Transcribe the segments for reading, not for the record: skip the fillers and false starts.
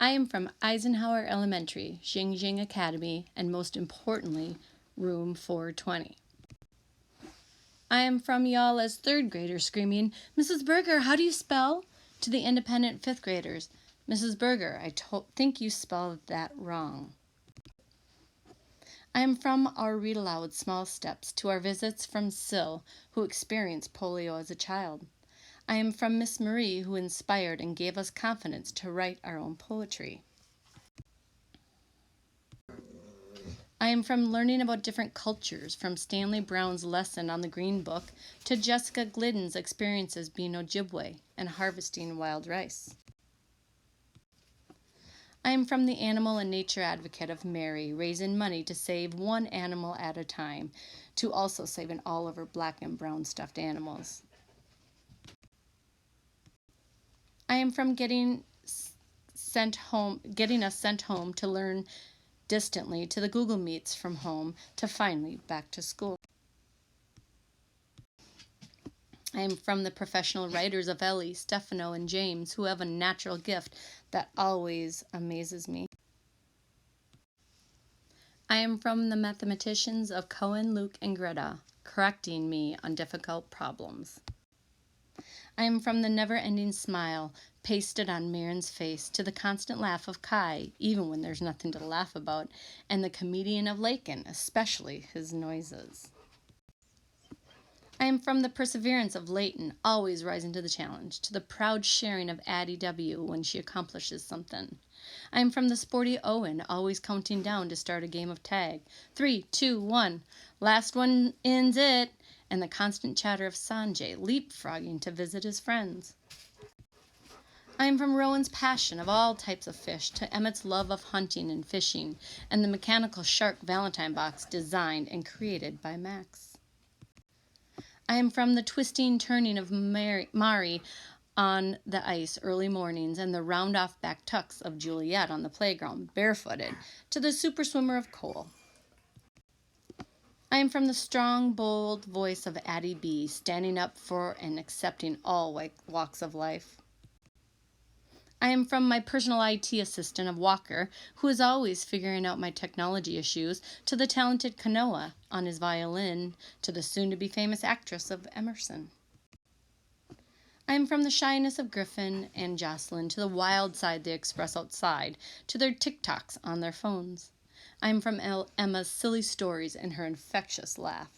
I am from Eisenhower Elementary, Xingjing Academy, and most importantly, room 420. I am from y'all as third graders screaming, "Mrs. Berger, how do you spell?" to the independent fifth graders, "Mrs. Berger, I think you spelled that wrong." I am from our read aloud small steps to our visits from Syl, who experienced polio as a child. I am from Miss Marie, who inspired and gave us confidence to write our own poetry. I am from learning about different cultures, from Stanley Brown's lesson on the Green Book to Jessica Glidden's experiences being Ojibwe and harvesting wild rice. I am from the animal and nature advocate of Mary, raising money to save one animal at a time, to also saving all of her black and brown stuffed animals. I am from getting us sent home to learn distantly, to the Google Meets from home, to finally back to school. I am from the professional writers of Ellie, Stefano, and James, who have a natural gift that always amazes me. I am from the mathematicians of Cohen, Luke, and Greta, correcting me on difficult problems. I am from the never-ending smile pasted on Marin's face, to the constant laugh of Kai, even when there's nothing to laugh about, and the comedian of Lakin, especially his noises. I am from the perseverance of Leighton, always rising to the challenge, to the proud sharing of Addie W. when she accomplishes something. I am from the sporty Owen, always counting down to start a game of tag. 3, 2, 1, last one in's it, and the constant chatter of Sanjay, leapfrogging to visit his friends. I am from Rowan's passion of all types of fish, to Emmett's love of hunting and fishing, and the mechanical shark Valentine box designed and created by Max. I am from the twisting turning of Mari on the ice early mornings, and the round-off back tucks of Juliet on the playground, barefooted, to the super swimmer of Cole. I am from the strong, bold voice of Addie B, standing up for and accepting all walks of life. I am from my personal IT assistant of Walker, who is always figuring out my technology issues, to the talented Kanoa on his violin, to the soon-to-be famous actress of Emerson. I am from the shyness of Griffin and Jocelyn, to the wild side they express outside, to their TikToks on their phones. I am from Emma's silly stories and her infectious laugh.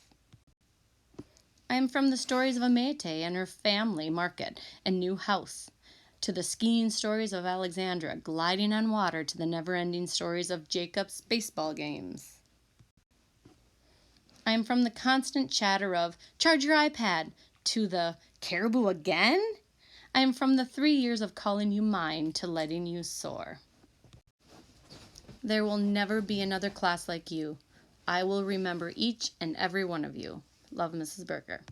I am from the stories of Amete and her family market and new house, to the skiing stories of Alexandra gliding on water, to the never-ending stories of Jacob's baseball games. I am from the constant chatter of "charge your iPad" to the "caribou again?" I am from the 3 years of calling you mine to letting you soar. There will never be another class like you. I will remember each and every one of you. Love, Mrs. Berger.